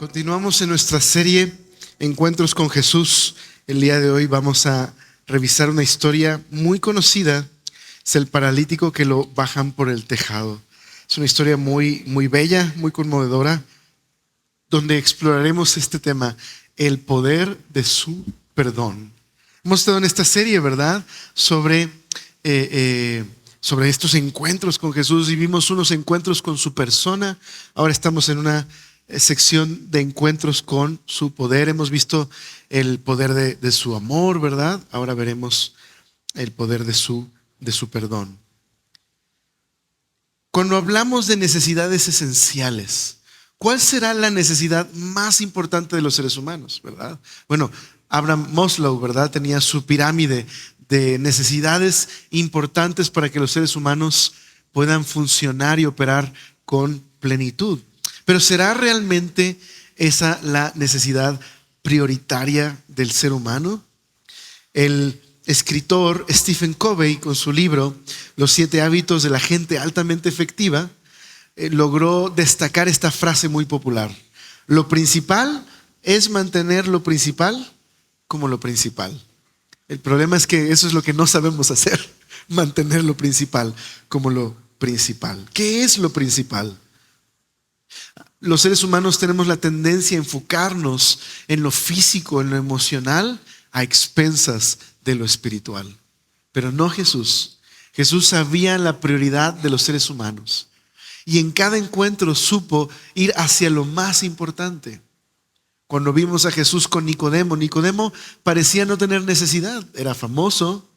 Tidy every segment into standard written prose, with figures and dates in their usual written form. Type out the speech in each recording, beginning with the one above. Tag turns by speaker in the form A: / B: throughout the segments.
A: Continuamos en nuestra serie Encuentros con Jesús. El día de hoy vamos a revisar una historia muy conocida. Es el paralítico que lo bajan por el tejado. Es una historia muy bella, muy conmovedora, donde exploraremos este tema, el poder de su perdón. Hemos estado en esta serie, ¿verdad?, sobre estos encuentros con Jesús, y vimos unos encuentros con su persona. Ahora estamos en una sección de encuentros con su poder. Hemos visto el poder de su amor, ¿verdad? Ahora veremos el poder de su perdón. Cuando hablamos de necesidades esenciales, ¿cuál será la necesidad más importante de los seres humanos, verdad? Bueno, Abraham Maslow, ¿verdad?, tenía su pirámide de necesidades importantes para que los seres humanos puedan funcionar y operar con plenitud. Pero ¿será realmente esa la necesidad prioritaria del ser humano? El escritor Stephen Covey, con su libro Los 7 hábitos de la gente altamente efectiva, logró destacar esta frase muy popular: lo principal es mantener lo principal como lo principal. El problema es que eso es lo que no sabemos hacer, mantener lo principal como lo principal. ¿Qué es lo principal? Los seres humanos tenemos la tendencia a enfocarnos en lo físico, en lo emocional, a expensas de lo espiritual. Pero no Jesús. Jesús sabía la prioridad de los seres humanos, y en cada encuentro supo ir hacia lo más importante. Cuando vimos a Jesús con Nicodemo, Nicodemo parecía no tener necesidad. Era famoso,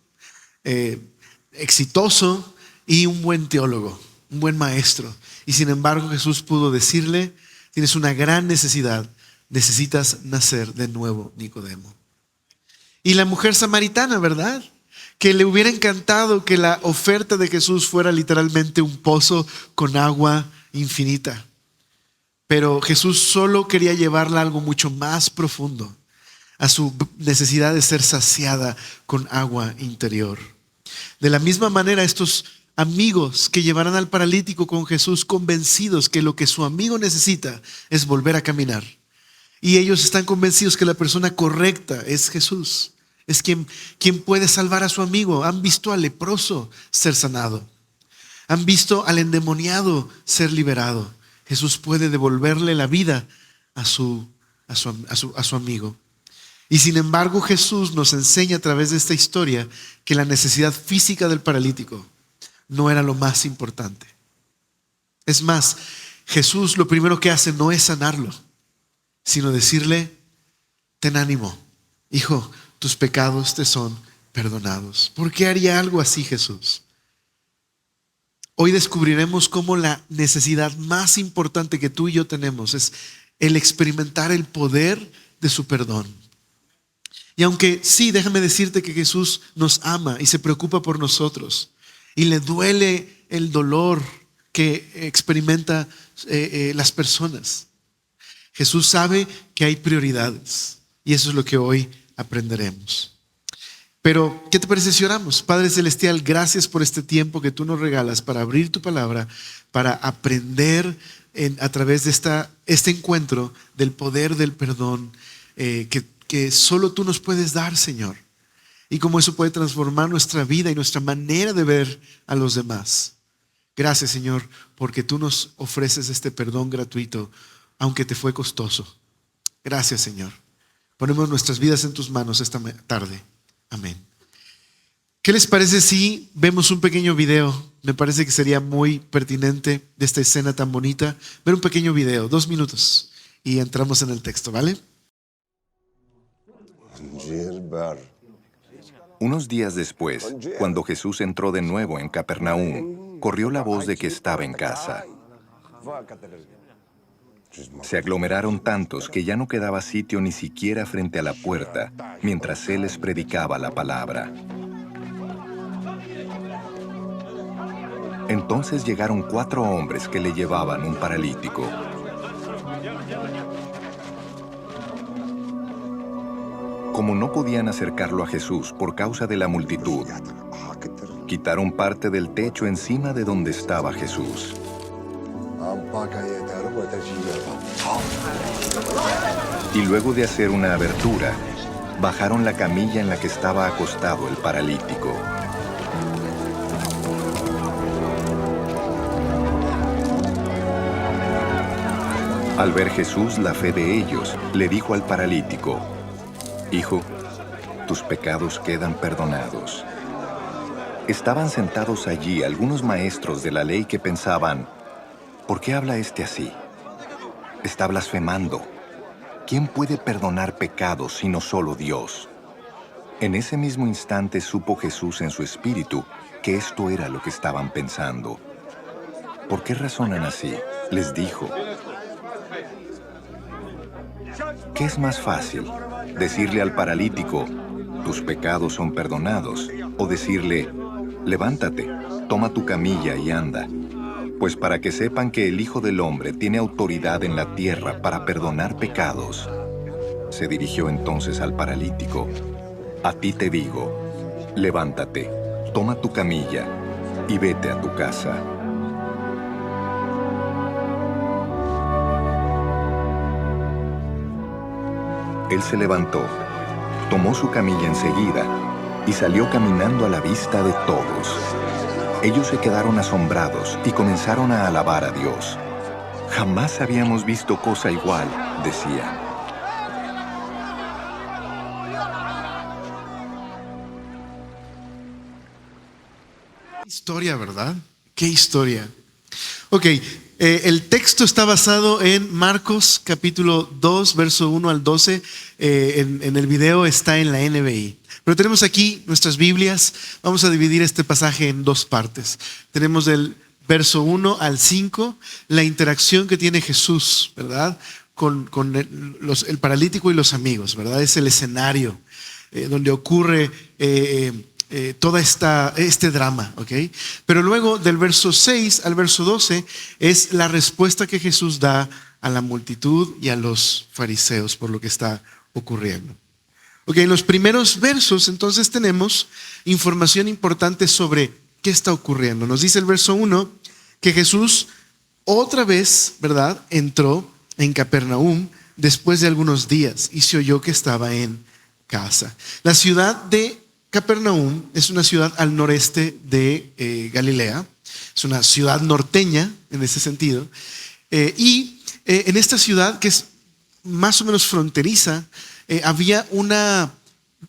A: exitoso y un buen teólogo, un buen maestro. Y sin embargo Jesús pudo decirle: tienes una gran necesidad, necesitas nacer de nuevo, Nicodemo. Y la mujer samaritana, ¿verdad?, que le hubiera encantado que la oferta de Jesús fuera literalmente un pozo con agua infinita. Pero Jesús solo quería llevarla a algo mucho más profundo, a su necesidad de ser saciada con agua interior. De la misma manera, estos amigos que llevarán al paralítico con Jesús, convencidos que lo que su amigo necesita es volver a caminar. Y ellos están convencidos que la persona correcta es Jesús. Es quien puede salvar a su amigo. Han visto al leproso ser sanado. Han visto al endemoniado ser liberado. Jesús puede devolverle la vida a su amigo. Y sin embargo, Jesús nos enseña a través de esta historia que la necesidad física del paralítico no era lo más importante. Es más, Jesús lo primero que hace no es sanarlo, sino decirle: ten ánimo, hijo, tus pecados te son perdonados. ¿Por qué haría algo así Jesús? Hoy descubriremos cómo la necesidad más importante que tú y yo tenemos es el experimentar el poder de su perdón. Y aunque sí, déjame decirte que Jesús nos ama y se preocupa por nosotros, y le duele el dolor que experimentan las personas, Jesús sabe que hay prioridades, y eso es lo que hoy aprenderemos. Pero, ¿qué te parece si oramos? Padre Celestial, gracias por este tiempo que tú nos regalas para abrir tu palabra, para aprender a través de este encuentro del poder del perdón que solo tú nos puedes dar, Señor. Y cómo eso puede transformar nuestra vida y nuestra manera de ver a los demás. Gracias, Señor, porque tú nos ofreces este perdón gratuito, aunque te fue costoso. Gracias, Señor. Ponemos nuestras vidas en tus manos esta tarde. Amén. ¿Qué les parece si vemos un pequeño video? Me parece que sería muy pertinente de esta escena tan bonita. Ver un pequeño video, 2 minutos, y entramos en el texto, ¿vale?
B: Unos días después, cuando Jesús entró de nuevo en Capernaum, corrió la voz de que estaba en casa. Se aglomeraron tantos que ya no quedaba sitio ni siquiera frente a la puerta, mientras él les predicaba la palabra. Entonces llegaron 4 hombres que le llevaban un paralítico. Como no podían acercarlo a Jesús por causa de la multitud, quitaron parte del techo encima de donde estaba Jesús. Y luego de hacer una abertura, bajaron la camilla en la que estaba acostado el paralítico. Al ver Jesús la fe de ellos, le dijo al paralítico: Hijo, tus pecados quedan perdonados. Estaban sentados allí algunos maestros de la ley que pensaban: ¿por qué habla este así? Está blasfemando. ¿Quién puede perdonar pecados sino solo Dios? En ese mismo instante supo Jesús en su espíritu que esto era lo que estaban pensando. ¿Por qué razonan así? Les dijo: ¿qué es más fácil? ¿Decirle al paralítico: tus pecados son perdonados? ¿O decirle: levántate, toma tu camilla y anda? Pues para que sepan que el Hijo del Hombre tiene autoridad en la tierra para perdonar pecados. Se dirigió entonces al paralítico: a ti te digo, levántate, toma tu camilla y vete a tu casa. Él se levantó, tomó su camilla enseguida y salió caminando a la vista de todos. Ellos se quedaron asombrados y comenzaron a alabar a Dios. Jamás habíamos visto cosa igual, decían.
A: Historia, ¿verdad? ¿Qué historia? Ok, el texto está basado en Marcos capítulo 2, verso 1 al 12. En el video está en la NBI. Pero tenemos aquí nuestras Biblias. Vamos a dividir este pasaje en dos partes. Tenemos del verso 1 al 5, la interacción que tiene Jesús, ¿verdad? Con el paralítico y los amigos, ¿verdad? Es el escenario donde ocurre todo este drama, ¿ok? Pero luego del verso 6 al verso 12 es la respuesta que Jesús da a la multitud y a los fariseos por lo que está ocurriendo. Ok, en los primeros versos entonces tenemos información importante sobre qué está ocurriendo. Nos dice el verso 1 que Jesús otra vez, ¿verdad?, entró en Capernaum después de algunos días y se oyó que estaba en casa. La ciudad de Capernaum es una ciudad al noreste de Galilea, es una ciudad norteña en ese sentido, y en esta ciudad que es más o menos fronteriza, había una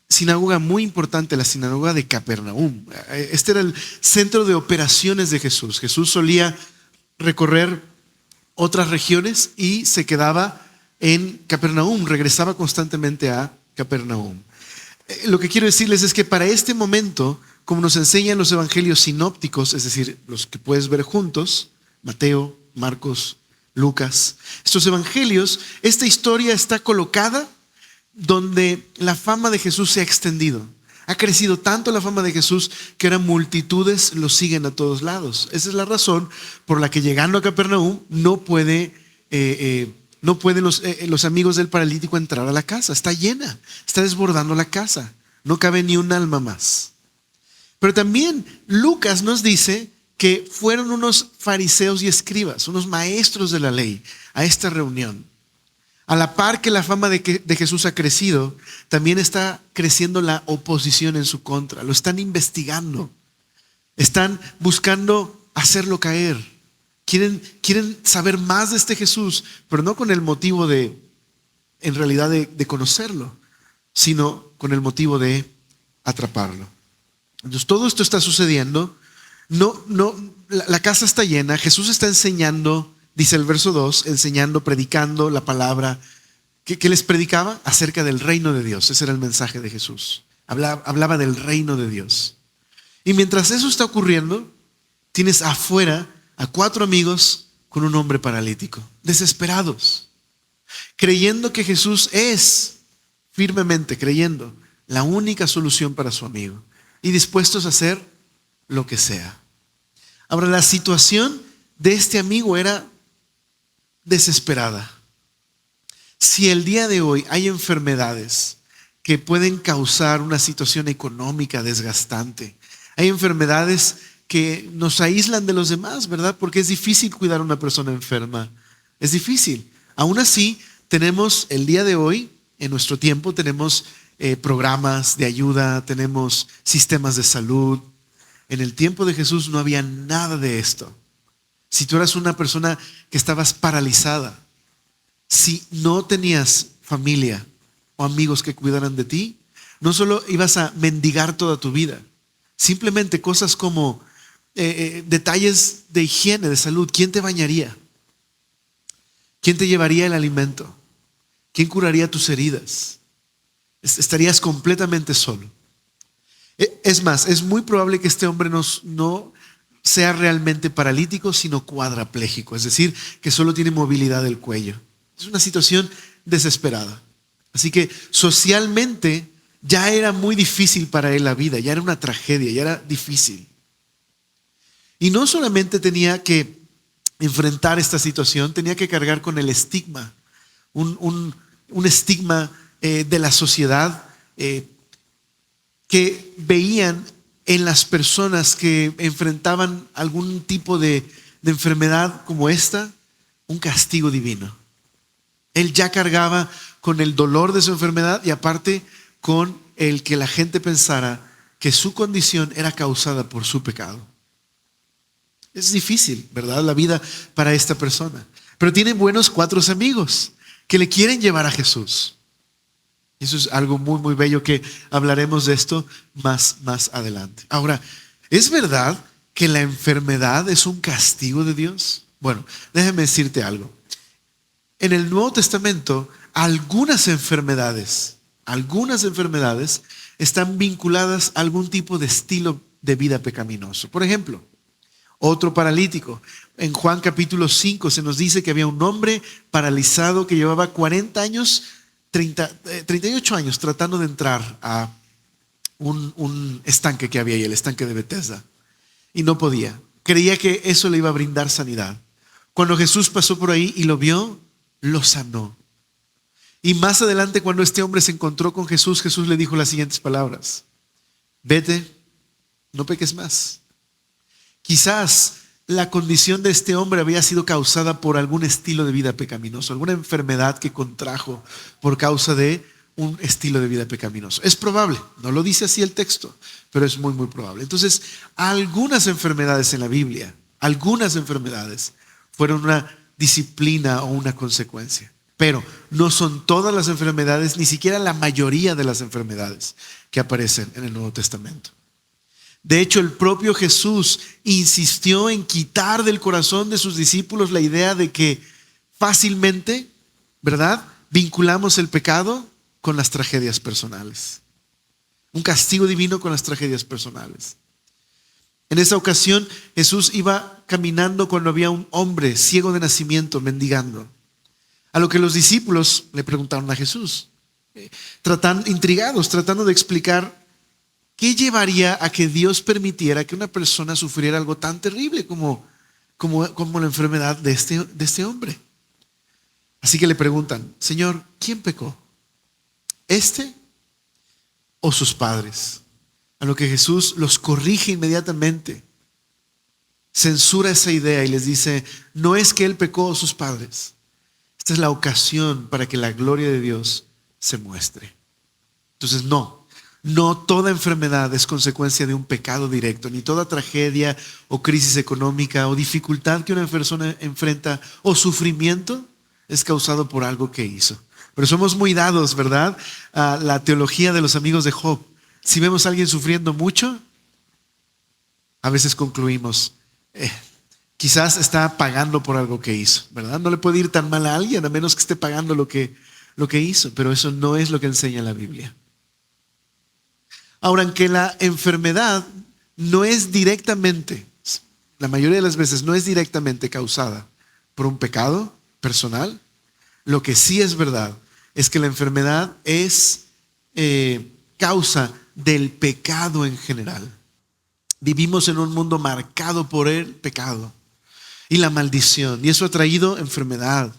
A: sinagoga muy importante, la sinagoga de Capernaum. Este era el centro de operaciones de Jesús. Jesús solía recorrer otras regiones y se quedaba en Capernaum, regresaba constantemente a Capernaum. Lo que quiero decirles es que para este momento, como nos enseñan los evangelios sinópticos, es decir, los que puedes ver juntos, Mateo, Marcos, Lucas, estos evangelios, esta historia está colocada donde la fama de Jesús se ha extendido. Ha crecido tanto la fama de Jesús que ahora multitudes lo siguen a todos lados. Esa es la razón por la que llegando a Capernaum no pueden los amigos del paralítico entrar a la casa. Está llena, está desbordando la casa. No cabe ni un alma más. Pero también Lucas nos dice que fueron unos fariseos y escribas, unos maestros de la ley, a esta reunión. A la par que la fama de Jesús ha crecido, también está creciendo la oposición en su contra. Lo están investigando. Están buscando hacerlo caer. Quieren saber más de este Jesús, pero no con el motivo en realidad de conocerlo, sino con el motivo de atraparlo. Entonces todo esto está sucediendo. La casa está llena. Jesús está enseñando. Dice el verso 2, enseñando, predicando la palabra. ¿Qué les predicaba? Acerca del reino de Dios. Ese era el mensaje de Jesús. Hablaba del reino de Dios. Y mientras eso está ocurriendo, tienes afuera a 4 amigos con un hombre paralítico, desesperados, creyendo que Jesús es, firmemente creyendo, la única solución para su amigo y dispuestos a hacer lo que sea. Ahora, la situación de este amigo era desesperada. Si el día de hoy hay enfermedades que pueden causar una situación económica desgastante, hay enfermedades que nos aíslan de los demás, ¿verdad? Porque es difícil cuidar a una persona enferma. Es difícil. Aún así, tenemos el día de hoy, en nuestro tiempo, tenemos programas de ayuda, tenemos sistemas de salud. En el tiempo de Jesús no había nada de esto. Si tú eras una persona que estabas paralizada, si no tenías familia o amigos que cuidaran de ti, no solo ibas a mendigar toda tu vida, simplemente cosas como detalles de higiene, de salud. ¿Quién te bañaría? ¿Quién te llevaría el alimento? ¿Quién curaría tus heridas? Estarías completamente solo. Es más, es muy probable que este hombre no sea realmente paralítico, sino cuadraplégico, es decir, que solo tiene movilidad del cuello. Es una situación desesperada. Así que socialmente ya era muy difícil para él la vida, ya era una tragedia, ya era difícil. Y no solamente tenía que enfrentar esta situación, tenía que cargar con el estigma, un estigma de la sociedad que veían en las personas que enfrentaban algún tipo de enfermedad como esta, un castigo divino. Él ya cargaba con el dolor de su enfermedad y aparte con el que la gente pensara que su condición era causada por su pecado. Es difícil, ¿verdad? La vida para esta persona. Pero tiene buenos 4 amigos que le quieren llevar a Jesús. Eso es algo muy, muy bello que hablaremos de esto más adelante. Ahora, ¿es verdad que la enfermedad es un castigo de Dios? Bueno, déjame decirte algo. En el Nuevo Testamento, algunas enfermedades están vinculadas a algún tipo de estilo de vida pecaminoso. Por ejemplo, otro paralítico. En Juan capítulo 5 se nos dice que había un hombre paralizado que llevaba 40 años, 38 años tratando de entrar a un estanque que había ahí, el estanque de Bethesda. Y no podía. Creía que eso le iba a brindar sanidad. Cuando Jesús pasó por ahí y lo vio, lo sanó. Y más adelante, cuando este hombre se encontró con Jesús, Jesús le dijo las siguientes palabras: vete, no peques más. Quizás la condición de este hombre había sido causada por algún estilo de vida pecaminoso, alguna enfermedad que contrajo por causa de un estilo de vida pecaminoso. Es probable, no lo dice así el texto, pero es muy, muy probable. Entonces, algunas enfermedades en la Biblia, algunas enfermedades fueron una disciplina o una consecuencia, pero no son todas las enfermedades, ni siquiera la mayoría de las enfermedades que aparecen en el Nuevo Testamento. De hecho, el propio Jesús insistió en quitar del corazón de sus discípulos la idea de que fácilmente, ¿verdad?, vinculamos el pecado con las tragedias personales. Un castigo divino con las tragedias personales. En esa ocasión, Jesús iba caminando cuando había un hombre ciego de nacimiento mendigando. A lo que los discípulos le preguntaron a Jesús, intrigados, tratando de explicar ¿qué llevaría a que Dios permitiera que una persona sufriera algo tan terrible como la enfermedad de este hombre? Así que le preguntan, Señor, ¿quién pecó? ¿Este o sus padres? A lo que Jesús los corrige inmediatamente. Censura esa idea y les dice, no es que él pecó o sus padres. Esta es la ocasión para que la gloria de Dios se muestre. Entonces no toda enfermedad es consecuencia de un pecado directo, ni toda tragedia o crisis económica o dificultad que una persona enfrenta o sufrimiento es causado por algo que hizo. Pero somos muy dados, ¿verdad?, a la teología de los amigos de Job. Si vemos a alguien sufriendo mucho, a veces concluimos, quizás está pagando por algo que hizo, ¿verdad? No le puede ir tan mal a alguien a menos que esté pagando lo que hizo, pero eso no es lo que enseña la Biblia. Ahora, aunque la enfermedad no es directamente, la mayoría de las veces no es directamente causada por un pecado personal, lo que sí es verdad es que la enfermedad es causa del pecado en general. Vivimos en un mundo marcado por el pecado y la maldición, y eso ha traído enfermedad,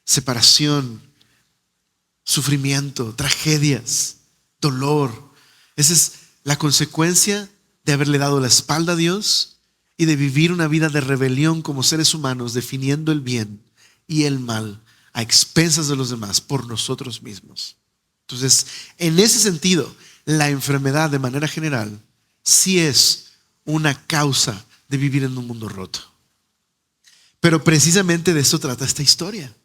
A: separación, sufrimiento, tragedias, dolor. Esa es la consecuencia de haberle dado la espalda a Dios y de vivir una vida de rebelión como seres humanos, definiendo el bien y el mal a expensas de los demás por nosotros mismos. Entonces, en ese sentido, la enfermedad de manera general sí es una causa de vivir en un mundo roto. Pero precisamente de eso trata esta historia.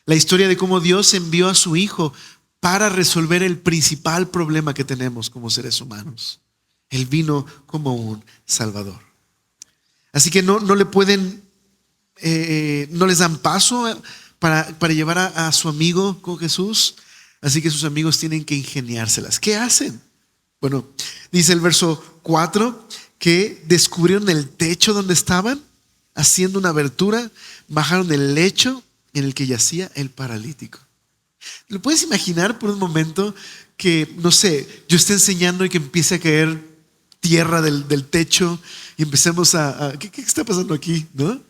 A: La historia de cómo Dios envió a su Hijo para resolver el principal problema que tenemos como seres humanos. Él vino como un Salvador. Así que no le pueden, no les dan paso para llevar a su amigo con Jesús. Así que sus amigos tienen que ingeniárselas. ¿Qué hacen? Bueno, dice el verso 4 que descubrieron el techo donde estaban, haciendo una abertura, bajaron el lecho en el que yacía el paralítico. ¿Lo puedes imaginar por un momento que, no sé, yo esté enseñando y que empiece a caer tierra del techo y empecemos ¿qué está pasando aquí? ¿No?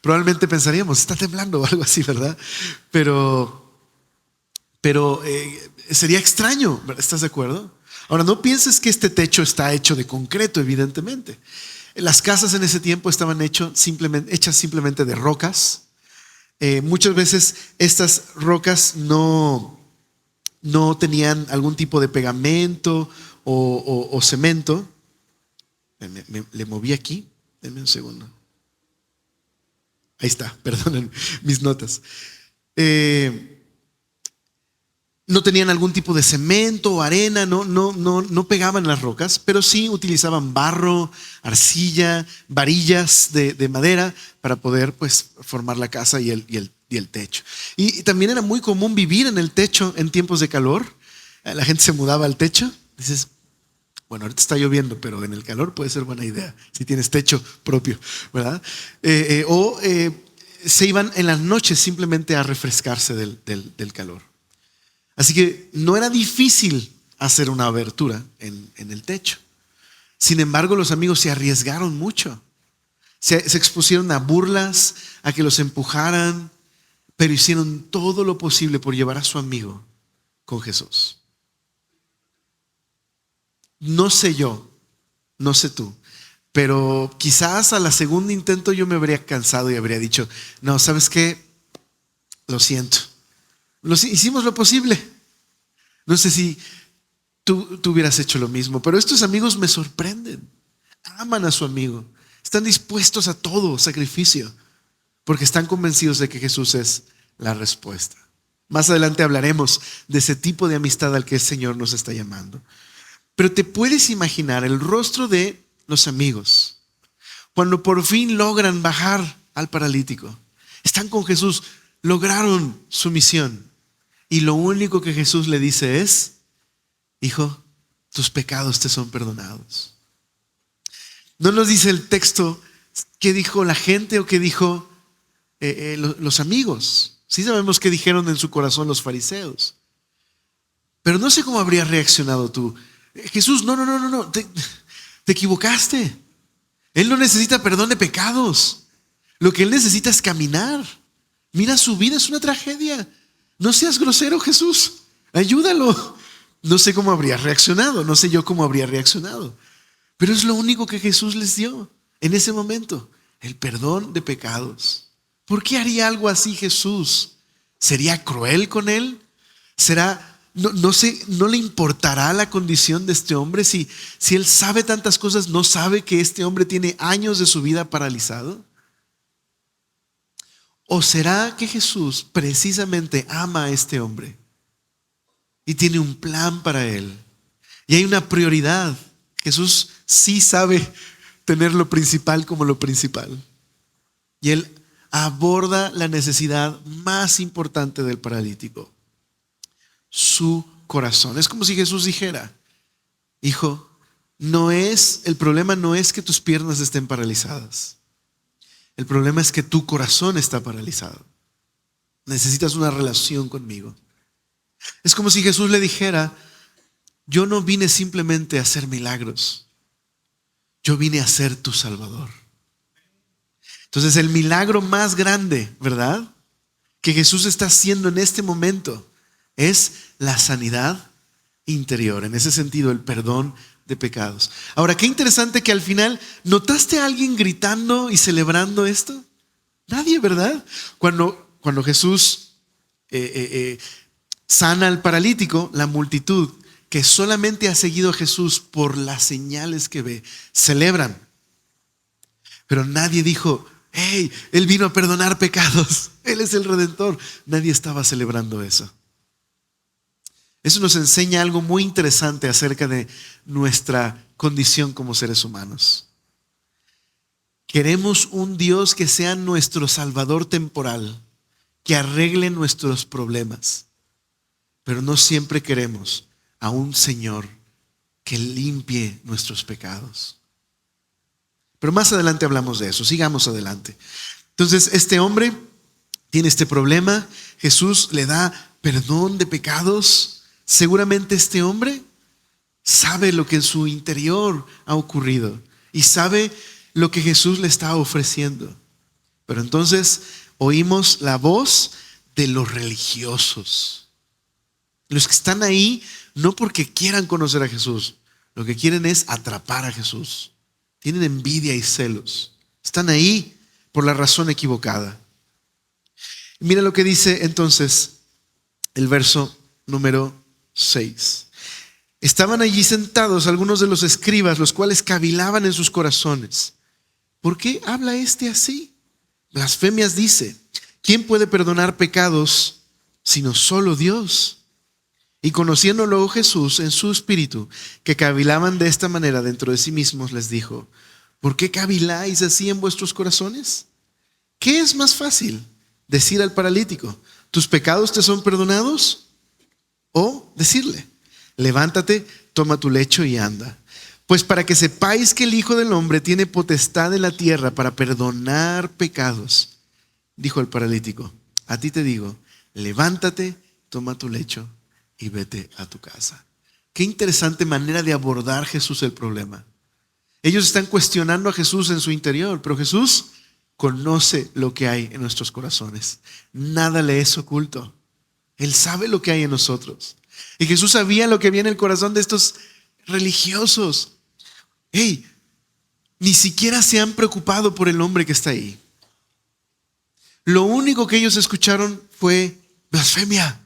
A: Probablemente pensaríamos, está temblando o algo así, ¿verdad? Pero sería extraño, ¿estás de acuerdo? Ahora, no pienses que este techo está hecho de concreto, evidentemente. Las casas en ese tiempo estaban hechas simplemente de rocas. Muchas veces estas rocas no tenían algún tipo de pegamento o cemento. Le moví aquí, denme un segundo. Ahí está, perdonen mis notas. No tenían algún tipo de cemento o arena, no pegaban las rocas, pero sí utilizaban barro, arcilla, varillas de madera para poder pues formar la casa y el techo. Y también era muy común vivir en el techo en tiempos de calor. La gente se mudaba al techo. Dices, bueno, ahorita está lloviendo, pero en el calor puede ser buena idea si tienes techo propio, ¿verdad? Se iban en las noches simplemente a refrescarse del calor. Así que no era difícil hacer una abertura en el techo. Sin embargo, los amigos se arriesgaron mucho. Se expusieron a burlas, a que los empujaran, pero hicieron todo lo posible por llevar a su amigo con Jesús. No sé yo, no sé tú, pero quizás a la segunda intento yo me habría cansado y habría dicho, no, ¿sabes qué? Lo siento. Hicimos lo posible. No sé si tú hubieras hecho lo mismo, pero estos amigos me sorprenden. Aman a su amigo. Están dispuestos a todo sacrificio porque están convencidos de que Jesús es la respuesta. Más adelante hablaremos de ese tipo de amistad al que el Señor nos está llamando. Pero te puedes imaginar el rostro de los amigos cuando por fin logran bajar al paralítico. Están con Jesús, lograron su misión. Y lo único que Jesús le dice es, hijo, tus pecados te son perdonados. No nos dice el texto qué dijo la gente o qué dijo los amigos. Sí sabemos qué dijeron en su corazón los fariseos. Pero no sé cómo habrías reaccionado tú. Jesús, no, te equivocaste. Él no necesita perdón de pecados. Lo que él necesita es caminar. Mira, su vida es una tragedia. No seas grosero, Jesús. Ayúdalo. No sé cómo habría reaccionado. No sé yo cómo habría reaccionado. Pero es lo único que Jesús les dio en ese momento. El perdón de pecados. ¿Por qué haría algo así Jesús? ¿Sería cruel con él? ¿No le importará la condición de este hombre? Si él sabe tantas cosas, ¿no sabe que este hombre tiene años de su vida paralizado? ¿O será que Jesús precisamente ama a este hombre y tiene un plan para él? Y hay una prioridad. Jesús sí sabe tener lo principal como lo principal. Y él aborda la necesidad más importante del paralítico: su corazón. Es como si Jesús dijera, hijo, el problema no es que tus piernas estén paralizadas. El problema es que tu corazón está paralizado. Necesitas una relación conmigo. Es como si Jesús le dijera, yo no vine simplemente a hacer milagros. Yo vine a ser tu Salvador. Entonces el milagro más grande, ¿verdad?, que Jesús está haciendo en este momento es la sanidad interior. En ese sentido, el perdón de pecados. Ahora, qué interesante que al final, ¿notaste a alguien gritando y celebrando esto? Nadie, ¿verdad? Cuando Jesús sana al paralítico, la multitud que solamente ha seguido a Jesús por las señales que ve, celebran. Pero nadie dijo, hey, Él vino a perdonar pecados, Él es el Redentor. Nadie estaba celebrando eso. Eso nos enseña algo muy interesante acerca de nuestra condición como seres humanos. Queremos un Dios que sea nuestro Salvador temporal, que arregle nuestros problemas, pero no siempre queremos a un Señor que limpie nuestros pecados. Pero más adelante hablamos de eso, sigamos adelante. Entonces este hombre tiene este problema, Jesús le da perdón de pecados. Seguramente este hombre sabe lo que en su interior ha ocurrido y sabe lo que Jesús le está ofreciendo. Pero entonces oímos la voz de los religiosos. Los que están ahí no porque quieran conocer a Jesús, lo que quieren es atrapar a Jesús. Tienen envidia y celos. Están ahí por la razón equivocada. Mira lo que dice entonces el verso número 6. Estaban allí sentados algunos de los escribas, los cuales cavilaban en sus corazones. ¿Por qué habla este así? Blasfemias dice. ¿Quién puede perdonar pecados sino solo Dios? Y conociendo luego Jesús en su espíritu, que cavilaban de esta manera dentro de sí mismos, les dijo: ¿por qué caviláis así en vuestros corazones? ¿Qué es más fácil? Decir al paralítico: ¿tus pecados te son perdonados? O decirle: levántate, toma tu lecho y anda. Pues para que sepáis que el Hijo del Hombre tiene potestad en la tierra para perdonar pecados, dijo el paralítico: a ti te digo, levántate, toma tu lecho y vete a tu casa. Qué interesante manera de abordar Jesús el problema. Ellos están cuestionando a Jesús en su interior, pero Jesús conoce lo que hay en nuestros corazones. Nada le es oculto. Él sabe lo que hay en nosotros. Y Jesús sabía lo que había en el corazón de estos religiosos. Hey, ni siquiera se han preocupado por el hombre que está ahí. Lo único que ellos escucharon fue blasfemia.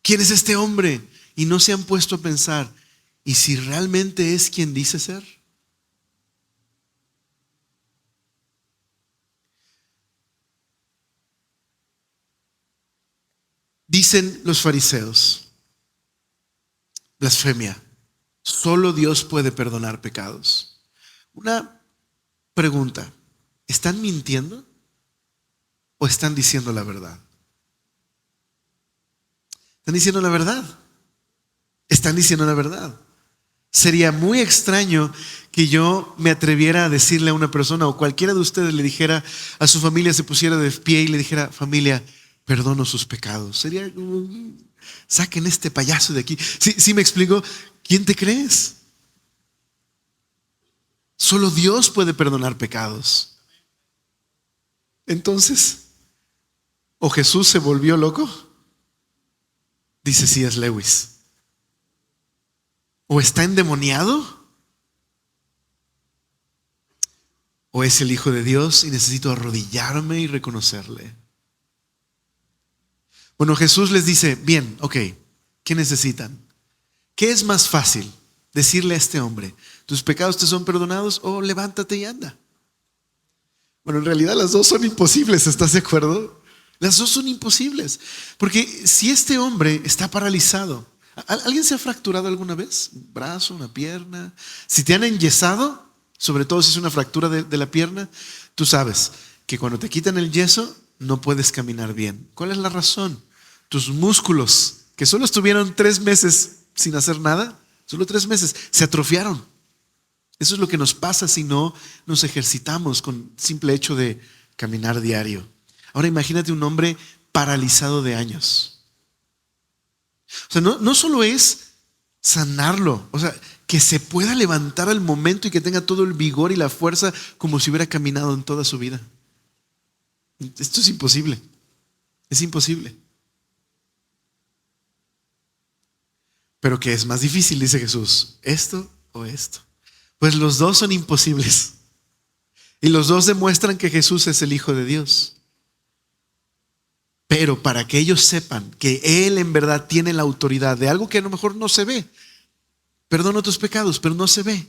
A: ¿Quién es este hombre? Y no se han puesto a pensar, ¿y si realmente es quien dice ser? Dicen los fariseos, blasfemia, solo Dios puede perdonar pecados. Una pregunta, ¿están mintiendo o están diciendo la verdad? ¿Están diciendo la verdad? Están diciendo la verdad. Sería muy extraño que yo me atreviera a decirle a una persona, o cualquiera de ustedes le dijera a su familia, se pusiera de pie y le dijera: familia, perdono sus pecados. Sería, saquen este payaso de aquí. ¿Sí me explico? ¿Quién te crees? Solo Dios puede perdonar pecados. Entonces, ¿o Jesús se volvió loco? Dice C.S. Lewis. ¿O está endemoniado? ¿O es el Hijo de Dios y necesito arrodillarme y reconocerle? Bueno, Jesús les dice: bien, ok, ¿qué necesitan? ¿Qué es más fácil? Decirle a este hombre: ¿tus pecados te son perdonados? O levántate y anda. Bueno, en realidad las dos son imposibles, ¿estás de acuerdo? Las dos son imposibles. Porque si este hombre está paralizado, ¿alguien se ha fracturado alguna vez? ¿Un brazo, una pierna? Si te han enyesado, sobre todo si es una fractura de la pierna, tú sabes que cuando te quitan el yeso no puedes caminar bien. ¿Cuál es la razón? Tus músculos, que solo estuvieron 3 meses sin hacer nada, solo 3 meses, se atrofiaron. Eso es lo que nos pasa si no nos ejercitamos con simple hecho de caminar diario. Ahora imagínate un hombre paralizado de años. O sea, no solo es sanarlo, o sea, que se pueda levantar al momento y que tenga todo el vigor y la fuerza como si hubiera caminado en toda su vida. Esto es imposible. Es imposible. Pero ¿qué es más difícil? Dice Jesús, ¿esto o esto? Pues los dos son imposibles. Y los dos demuestran que Jesús es el Hijo de Dios. Pero para que ellos sepan que Él en verdad tiene la autoridad de algo que a lo mejor no se ve. Perdono tus pecados, pero no se ve.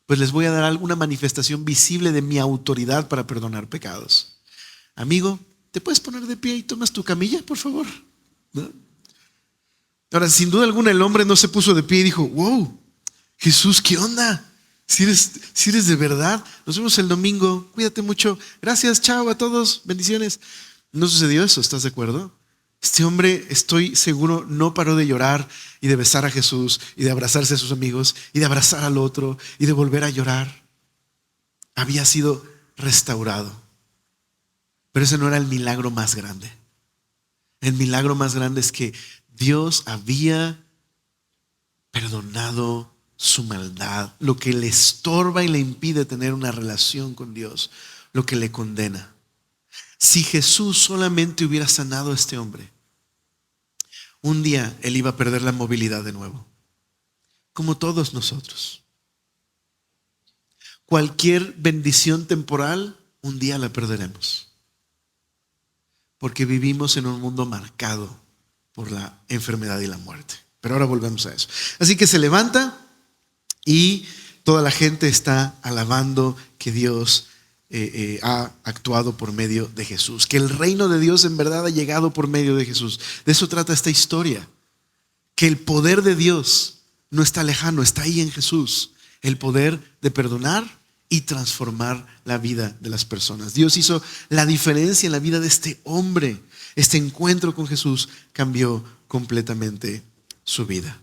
A: Pues les voy a dar alguna manifestación visible de mi autoridad para perdonar pecados. Amigo, ¿te puedes poner de pie y tomas tu camilla, por favor? ¿No? Ahora, sin duda alguna, el hombre no se puso de pie y dijo, wow, Jesús, ¿qué onda? Si eres de verdad. Nos vemos el domingo, cuídate mucho. Gracias, chao a todos, bendiciones. No sucedió eso, ¿estás de acuerdo? Este hombre, estoy seguro, no paró de llorar y de besar a Jesús y de abrazarse a sus amigos y de abrazar al otro y de volver a llorar. Había sido restaurado. Pero ese no era el milagro más grande. El milagro más grande es que Dios había perdonado su maldad, lo que le estorba y le impide tener una relación con Dios, lo que le condena. Si Jesús solamente hubiera sanado a este hombre, un día él iba a perder la movilidad de nuevo, como todos nosotros. Cualquier bendición temporal, un día la perderemos, porque vivimos en un mundo marcado por la enfermedad y la muerte. Pero ahora volvemos a eso. Así que se levanta y toda la gente está alabando que Dios ha actuado por medio de Jesús, que el reino de Dios en verdad ha llegado por medio de Jesús. De eso trata esta historia, que el poder de Dios no está lejano, está ahí en Jesús, el poder de perdonar y transformar la vida de las personas. Dios hizo la diferencia en la vida de este hombre. Este encuentro con Jesús cambió completamente su vida.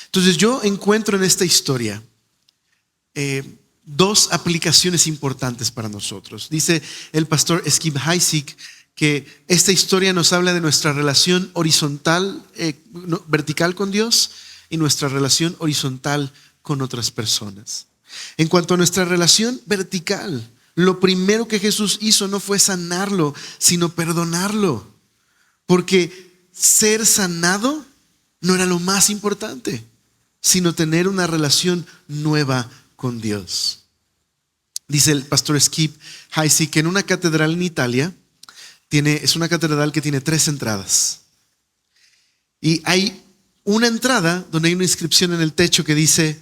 A: Entonces yo encuentro en esta historia dos aplicaciones importantes para nosotros. Dice el pastor Skip Heitzig que esta historia nos habla de nuestra relación horizontal, vertical con Dios y nuestra relación horizontal con otras personas. En cuanto a nuestra relación vertical, lo primero que Jesús hizo no fue sanarlo, sino perdonarlo. Porque ser sanado no era lo más importante, sino tener una relación nueva con Dios. Dice el pastor Skip Heitzig que en una catedral en Italia, es una catedral que tiene 3 entradas. Y hay una entrada donde hay una inscripción en el techo que dice: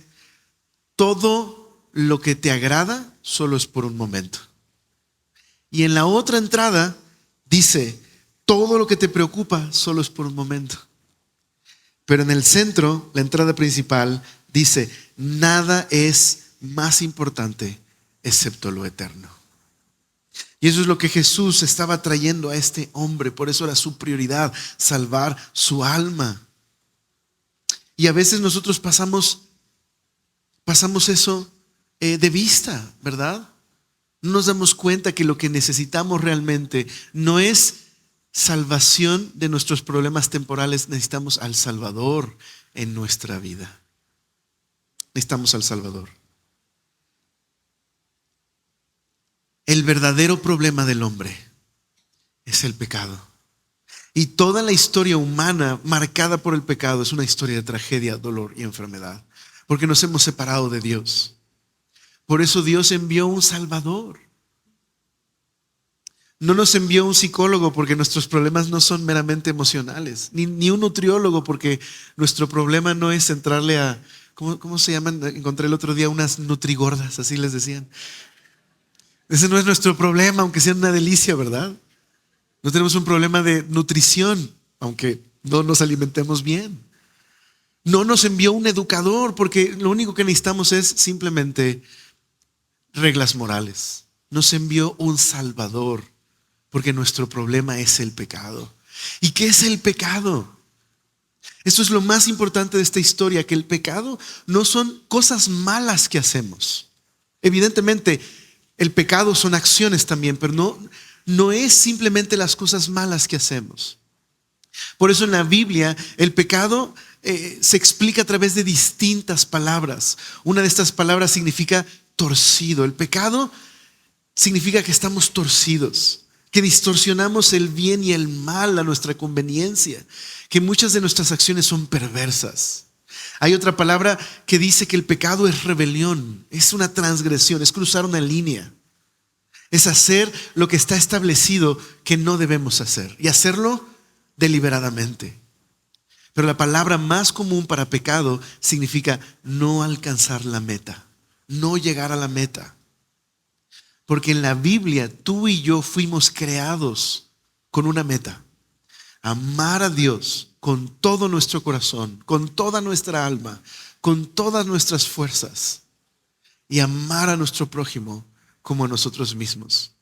A: todo lo que te agrada solo es por un momento. Y en la otra entrada dice: todo lo que te preocupa solo es por un momento. Pero en el centro, la entrada principal, dice: nada es más importante excepto lo eterno. Y eso es lo que Jesús estaba trayendo a este hombre. Por eso era su prioridad, salvar su alma. Y a veces nosotros pasamos eso de vista, ¿verdad? No nos damos cuenta que lo que necesitamos realmente no es salvación de nuestros problemas temporales. Necesitamos al Salvador en nuestra vida. Necesitamos al Salvador. El verdadero problema del hombre es el pecado. Y toda la historia humana marcada por el pecado es una historia de tragedia, dolor y enfermedad. Porque nos hemos separado de Dios. Por eso Dios envió un Salvador. No nos envió un psicólogo porque nuestros problemas no son meramente emocionales. Ni un nutriólogo porque nuestro problema no es entrarle a... ¿Cómo se llaman? Encontré el otro día unas nutrigordas, así les decían. Ese no es nuestro problema, aunque sea una delicia, ¿verdad? No tenemos un problema de nutrición, aunque no nos alimentemos bien. No nos envió un educador porque lo único que necesitamos es simplemente reglas morales. Nos envió un Salvador porque nuestro problema es el pecado. ¿Y qué es el pecado? Esto es lo más importante de esta historia, que el pecado no son cosas malas que hacemos. Evidentemente, el pecado son acciones también, pero no es simplemente las cosas malas que hacemos. Por eso en la Biblia el pecado se explica a través de distintas palabras. Una de estas palabras significa torcido. El pecado significa que estamos torcidos, que distorsionamos el bien y el mal a nuestra conveniencia, que muchas de nuestras acciones son perversas. Hay otra palabra que dice que el pecado es rebelión, es una transgresión, es cruzar una línea. Es hacer lo que está establecido que no debemos hacer y hacerlo deliberadamente. Pero la palabra más común para pecado significa no alcanzar la meta, no llegar a la meta. Porque en la Biblia tú y yo fuimos creados con una meta: amar a Dios con todo nuestro corazón, con toda nuestra alma, con todas nuestras fuerzas, y amar a nuestro prójimo como a nosotros mismos.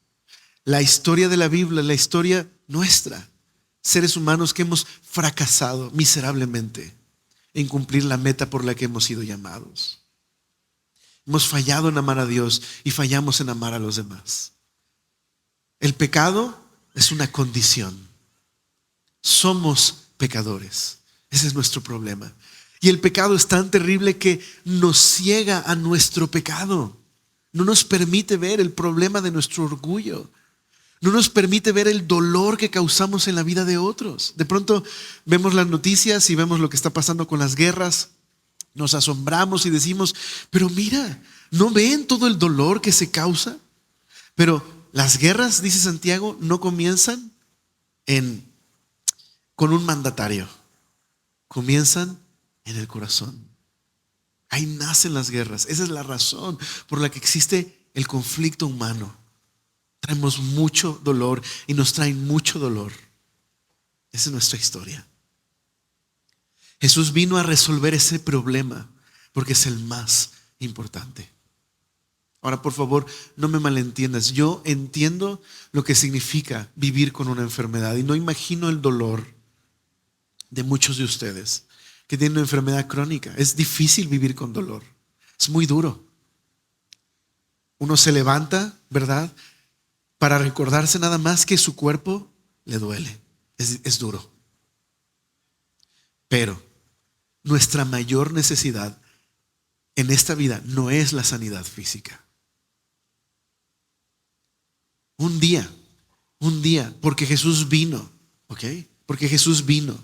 A: La historia de la Biblia es la historia nuestra, seres humanos que hemos fracasado miserablemente en cumplir la meta por la que hemos sido llamados. Hemos fallado en amar a Dios y fallamos en amar a los demás. El pecado es una condición. Somos pecadores. Ese es nuestro problema. Y el pecado es tan terrible que nos ciega a nuestro pecado. No nos permite ver el problema de nuestro orgullo. No nos permite ver el dolor que causamos en la vida de otros. De pronto vemos las noticias y vemos lo que está pasando con las guerras. Nos asombramos y decimos, pero mira, ¿no ven todo el dolor que se causa? Pero las guerras, dice Santiago, no comienzan con un mandatario. Comienzan en el corazón. Ahí nacen las guerras. Esa es la razón por la que existe el conflicto humano. Traemos mucho dolor y nos traen mucho dolor. Esa es nuestra historia. Jesús vino a resolver ese problema porque es el más importante. Ahora, por favor, no me malentiendas. Yo entiendo lo que significa vivir con una enfermedad y no imagino el dolor de muchos de ustedes que tienen una enfermedad crónica. Es difícil vivir con dolor. Es muy duro. Uno se levanta, ¿verdad?, para recordarse nada más que su cuerpo le duele. Es duro. Pero nuestra mayor necesidad en esta vida no es la sanidad física. Un día, porque Jesús vino, ¿ok? Porque Jesús vino.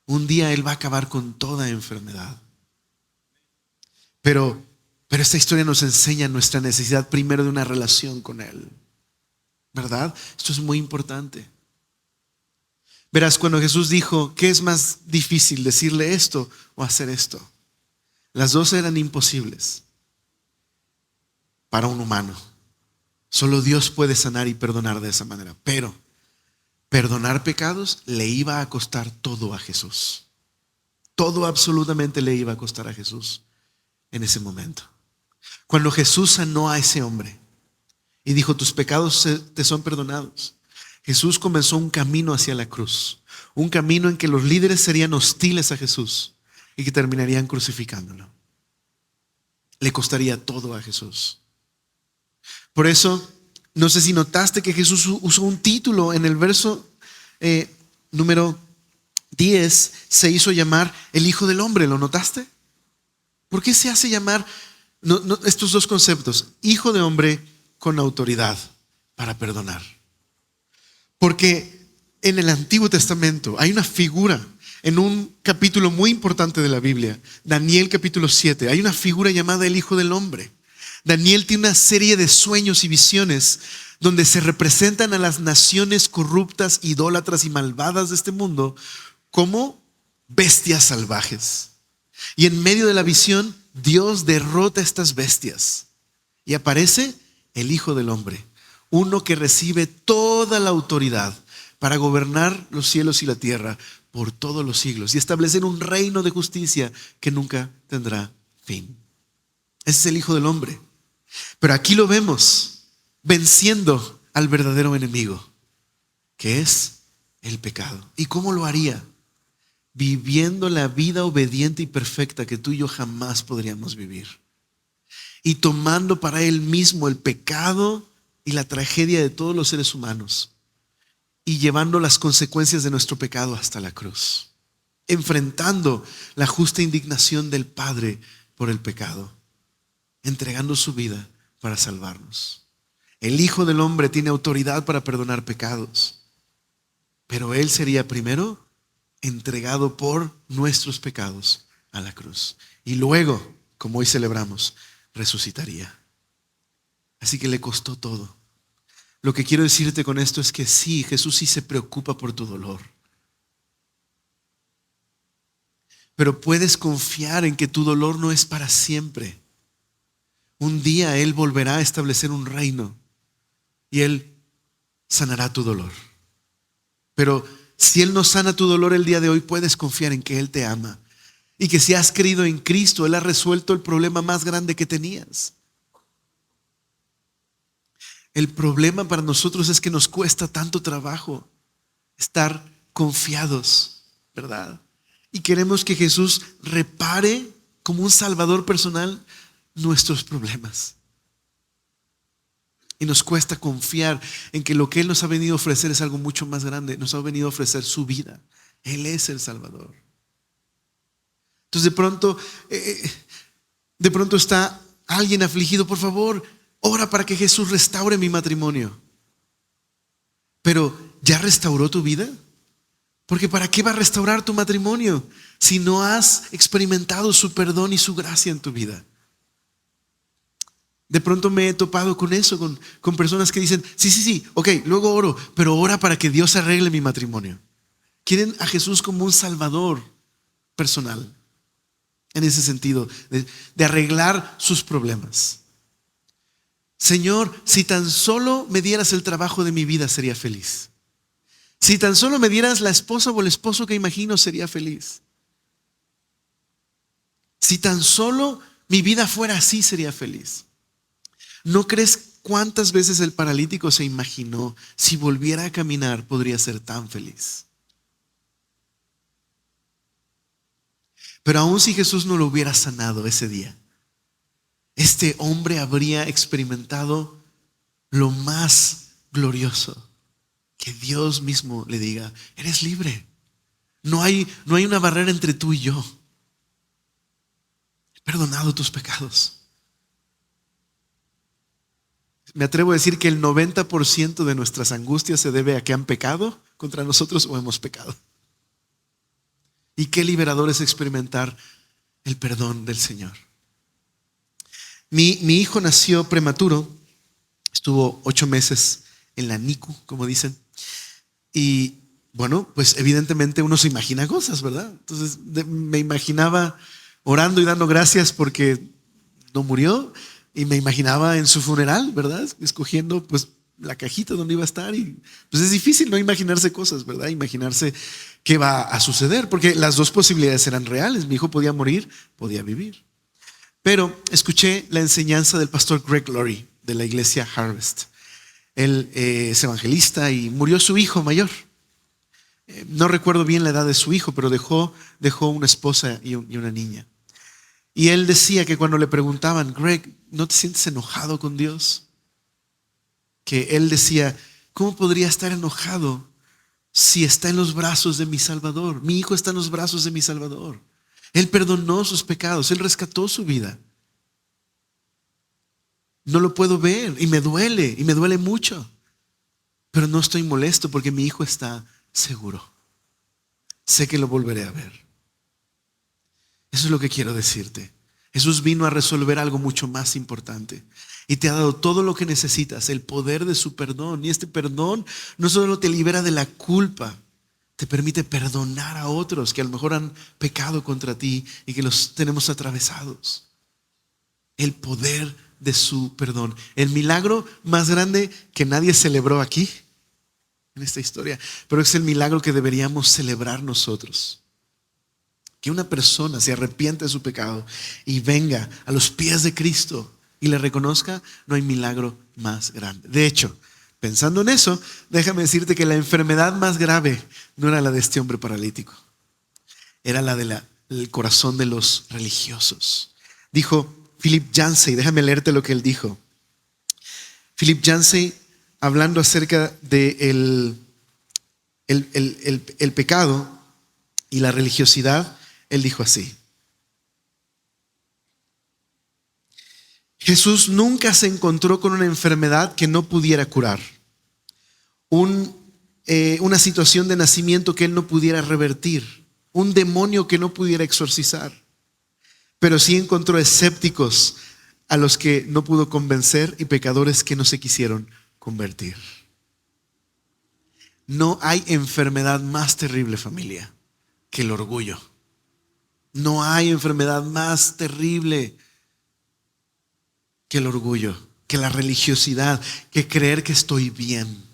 A: Un día Él va a acabar con toda enfermedad. Pero esta historia nos enseña nuestra necesidad primero de una relación con Él, ¿verdad? Esto es muy importante. Verás, cuando Jesús dijo, ¿qué es más difícil, decirle esto o hacer esto? Las dos eran imposibles para un humano. Solo Dios puede sanar y perdonar de esa manera. Pero perdonar pecados le iba a costar todo a Jesús. Todo absolutamente le iba a costar a Jesús en ese momento. Cuando Jesús sanó a ese hombre y dijo, tus pecados te son perdonados, Jesús comenzó un camino hacia la cruz. Un camino en que los líderes serían hostiles a Jesús y que terminarían crucificándolo. Le costaría todo a Jesús. Por eso, no sé si notaste que Jesús usó un título en el verso número 10, se hizo llamar el Hijo del Hombre. ¿Lo notaste? ¿Por qué se hace llamar estos dos conceptos? Hijo de hombre con autoridad para perdonar. Porque en el Antiguo Testamento hay una figura, en un capítulo muy importante de la Biblia, Daniel capítulo 7, hay una figura llamada el Hijo del Hombre. Daniel tiene una serie de sueños y visiones donde se representan a las naciones corruptas, idólatras y malvadas de este mundo como bestias salvajes. Y en medio de la visión, Dios derrota a estas bestias y aparece el Hijo del Hombre, uno que recibe toda la autoridad para gobernar los cielos y la tierra por todos los siglos y establecer un reino de justicia que nunca tendrá fin. Ese es el Hijo del Hombre. Pero aquí lo vemos venciendo al verdadero enemigo, que es el pecado. ¿Y cómo lo haría? Viviendo la vida obediente y perfecta que tú y yo jamás podríamos vivir. Y tomando para Él mismo el pecado y la tragedia de todos los seres humanos y llevando las consecuencias de nuestro pecado hasta la cruz. Enfrentando la justa indignación del Padre por el pecado. Entregando su vida para salvarnos. El Hijo del Hombre tiene autoridad para perdonar pecados. Pero Él sería primero entregado por nuestros pecados a la cruz. Y luego, como hoy celebramos, resucitaría. Así que le costó todo. Lo que quiero decirte con esto es que sí, Jesús sí se preocupa por tu dolor. Pero puedes confiar en que tu dolor no es para siempre. Un día Él volverá a establecer un reino y Él sanará tu dolor. Pero si Él no sana tu dolor el día de hoy, puedes confiar en que Él te ama y que si has creído en Cristo, Él ha resuelto el problema más grande que tenías. El problema para nosotros es que nos cuesta tanto trabajo estar confiados, ¿verdad? Y queremos que Jesús repare como un salvador personal nuestros problemas. Y nos cuesta confiar en que lo que Él nos ha venido a ofrecer es algo mucho más grande. Nos ha venido a ofrecer su vida. Él es el Salvador. Entonces de pronto está alguien afligido. Por favor, ora para que Jesús restaure mi matrimonio. Pero ¿ya restauró tu vida? Porque ¿para qué va a restaurar tu matrimonio si no has experimentado su perdón y su gracia en tu vida? De pronto me he topado con eso, con personas que dicen, sí, ok, luego oro, pero ora para que Dios arregle mi matrimonio. Quieren a Jesús como un salvador personal, en ese sentido, de arreglar sus problemas. Señor, si tan solo me dieras el trabajo de mi vida, sería feliz. Si tan solo me dieras la esposa o el esposo que imagino, sería feliz. Si tan solo mi vida fuera así, sería feliz. ¿No crees cuántas veces el paralítico se imaginó si volviera a caminar podría ser tan feliz? Pero aun si Jesús no lo hubiera sanado ese día, este hombre habría experimentado lo más glorioso, que Dios mismo le diga, eres libre. No hay una barrera entre tú y yo. He perdonado tus pecados. Me atrevo a decir que el 90% de nuestras angustias se debe a que han pecado contra nosotros o hemos pecado. Y qué liberador es experimentar el perdón del Señor. Mi hijo nació prematuro, estuvo 8 meses en la NICU, como dicen. Y bueno, pues evidentemente uno se imagina cosas, ¿verdad? Entonces me imaginaba orando y dando gracias porque no murió. Y me imaginaba en su funeral, ¿verdad? Escogiendo pues la cajita donde iba a estar. Y pues es difícil no imaginarse cosas, ¿verdad? Imaginarse qué va a suceder, porque las dos posibilidades eran reales. Mi hijo podía morir, podía vivir. Pero escuché la enseñanza del pastor Greg Laurie de la iglesia Harvest. Él es evangelista y murió su hijo mayor. No recuerdo bien la edad de su hijo, pero dejó una esposa y una niña. Y él decía que cuando le preguntaban, Greg, ¿no te sientes enojado con Dios? Que él decía, ¿cómo podría estar enojado si está en los brazos de mi Salvador? Mi hijo está en los brazos de mi Salvador. Él perdonó sus pecados, Él rescató su vida. No lo puedo ver y me duele mucho. Pero no estoy molesto porque mi hijo está seguro. Sé que lo volveré a ver. Eso es lo que quiero decirte. Jesús vino a resolver algo mucho más importante y te ha dado todo lo que necesitas, el poder de su perdón. Y este perdón no solo te libera de la culpa, te permite perdonar a otros que a lo mejor han pecado contra ti y que los tenemos atravesados. El poder de su perdón. El milagro más grande que nadie celebró aquí en esta historia, pero es el milagro que deberíamos celebrar nosotros. Que una persona se arrepiente de su pecado y venga a los pies de Cristo y le reconozca, no hay milagro más grande. De hecho, pensando en eso, déjame decirte que la enfermedad más grave no era la de este hombre paralítico, era la del corazón de los religiosos. Dijo Philip Yancey, déjame leerte lo que él dijo. Philip Yancey, hablando acerca de el pecado y la religiosidad, él dijo así: Jesús nunca se encontró con una enfermedad que no pudiera curar, una situación de nacimiento que él no pudiera revertir, un demonio que no pudiera exorcizar, pero sí encontró escépticos a los que no pudo convencer y pecadores que no se quisieron convertir. No hay enfermedad más terrible, familia, que el orgullo. No hay enfermedad más terrible que el orgullo, que la religiosidad, que creer que estoy bien.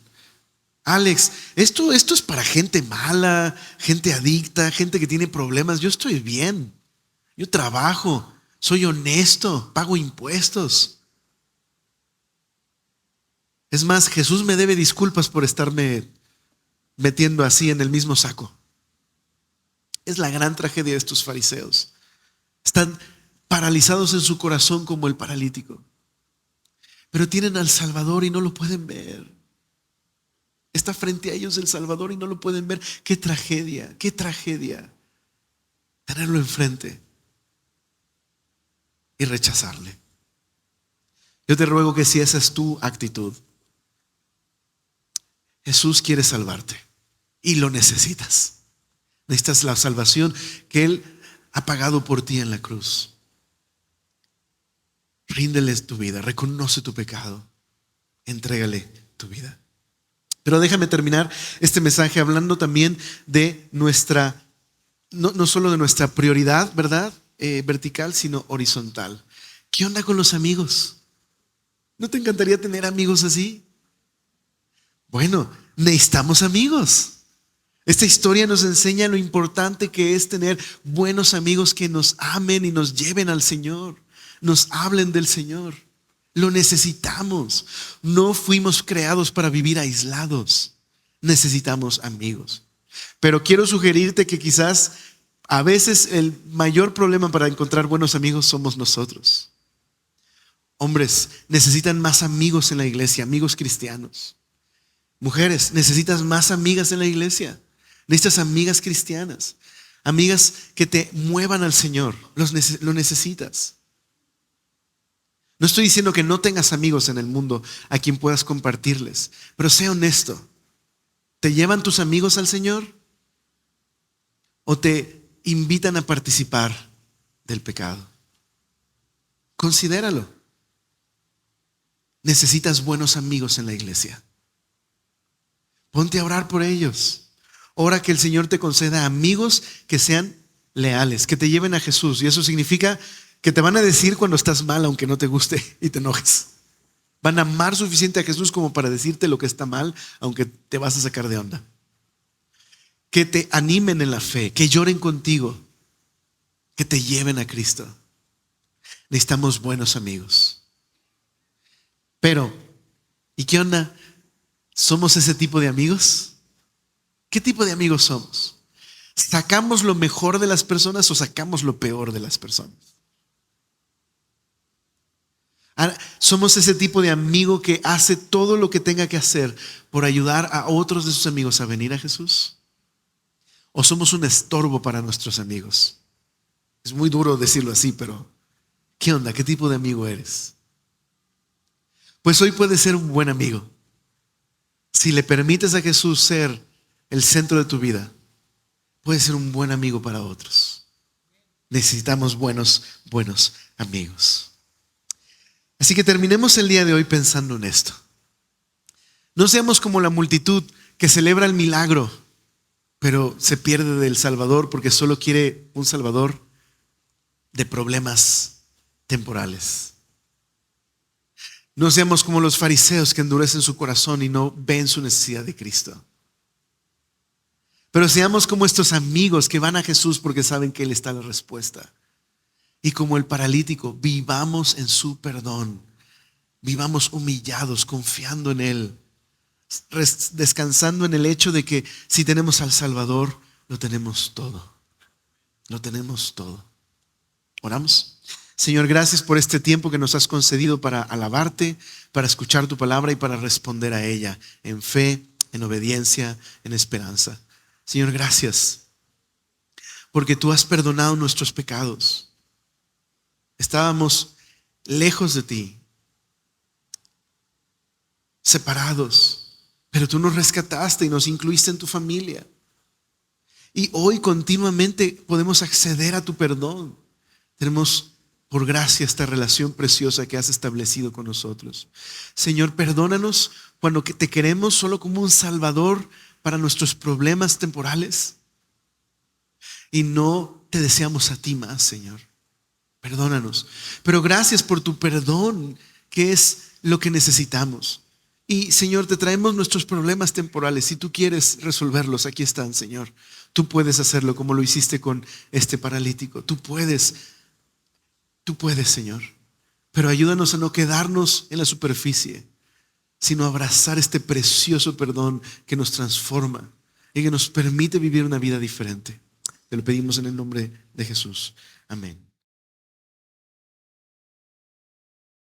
A: Alex, esto es para gente mala, gente adicta, gente que tiene problemas. Yo estoy bien. Yo trabajo, soy honesto, pago impuestos. Es más, Jesús me debe disculpas por estarme metiendo así en el mismo saco. Es la gran tragedia de estos fariseos. Están paralizados en su corazón como el paralítico. Pero tienen al Salvador y no lo pueden ver. Está frente a ellos el Salvador y no lo pueden ver. Qué tragedia tenerlo enfrente y rechazarle. Yo te ruego que si esa es tu actitud, Jesús quiere salvarte y lo necesitas. Necesitas la salvación que Él ha pagado por ti en la cruz. Ríndeles tu vida, reconoce tu pecado, entrégale tu vida. Pero déjame terminar este mensaje hablando también de nuestra, no solo de nuestra prioridad, ¿verdad? Vertical, sino horizontal. ¿Qué onda con los amigos? ¿No te encantaría tener amigos así? Bueno, necesitamos amigos. Esta historia nos enseña lo importante que es tener buenos amigos que nos amen y nos lleven al Señor, nos hablen del Señor. Lo necesitamos. No fuimos creados para vivir aislados. Necesitamos amigos. Pero quiero sugerirte que quizás a veces el mayor problema para encontrar buenos amigos somos nosotros. Hombres, necesitan más amigos en la iglesia, amigos cristianos. Mujeres, necesitas más amigas en la iglesia. Necesitas amigas cristianas, amigas que te muevan al Señor. Lo necesitas. No estoy diciendo que no tengas amigos en el mundo a quien puedas compartirles, pero sé honesto. ¿Te llevan tus amigos al Señor? ¿O te invitan a participar del pecado? Considéralo. Necesitas buenos amigos en la iglesia. Ponte a orar por ellos. Ora que el Señor te conceda amigos que sean leales, que te lleven a Jesús. Y eso significa que te van a decir cuando estás mal, aunque no te guste y te enojes. Van a amar suficiente a Jesús como para decirte lo que está mal, aunque te vas a sacar de onda. Que te animen en la fe, que lloren contigo, que te lleven a Cristo. Necesitamos buenos amigos. Pero, ¿y qué onda? ¿Somos ese tipo de amigos? ¿Qué tipo de amigos somos? ¿Sacamos lo mejor de las personas o sacamos lo peor de las personas? ¿Somos ese tipo de amigo que hace todo lo que tenga que hacer por ayudar a otros de sus amigos a venir a Jesús? ¿O somos un estorbo para nuestros amigos? Es muy duro decirlo así, pero ¿qué onda? ¿Qué tipo de amigo eres? Pues hoy puedes ser un buen amigo. Si le permites a Jesús ser el centro de tu vida, puedes ser un buen amigo para otros. Necesitamos buenos amigos. Así que terminemos el día de hoy pensando en esto. No seamos como la multitud que celebra el milagro, pero se pierde del Salvador porque solo quiere un Salvador de problemas temporales. No seamos como los fariseos que endurecen su corazón y no ven su necesidad de Cristo. Pero seamos como estos amigos que van a Jesús porque saben que Él está la respuesta. Y como el paralítico, vivamos en su perdón. Vivamos humillados, confiando en Él. Descansando en el hecho de que si tenemos al Salvador, lo tenemos todo. Lo tenemos todo. ¿Oramos? Señor, gracias por este tiempo que nos has concedido para alabarte, para escuchar tu palabra y para responder a ella en fe, en obediencia, en esperanza. Señor, gracias porque tú has perdonado nuestros pecados. Estábamos lejos de ti, separados, pero tú nos rescataste y nos incluiste en tu familia. Y hoy continuamente podemos acceder a tu perdón. por gracia esta relación preciosa que has establecido con nosotros. Señor, perdónanos cuando te queremos solo como un salvador para nuestros problemas temporales y no te deseamos a ti más, Señor. Perdónanos. Pero gracias por tu perdón, que es lo que necesitamos. Y Señor, te traemos nuestros problemas temporales. Si tú quieres resolverlos, aquí están, Señor. Tú puedes hacerlo como lo hiciste con este paralítico. Tú puedes, Señor. Pero ayúdanos a no quedarnos en la superficie, sino a abrazar este precioso perdón que nos transforma y que nos permite vivir una vida diferente. Te lo pedimos en el nombre de Jesús. Amén.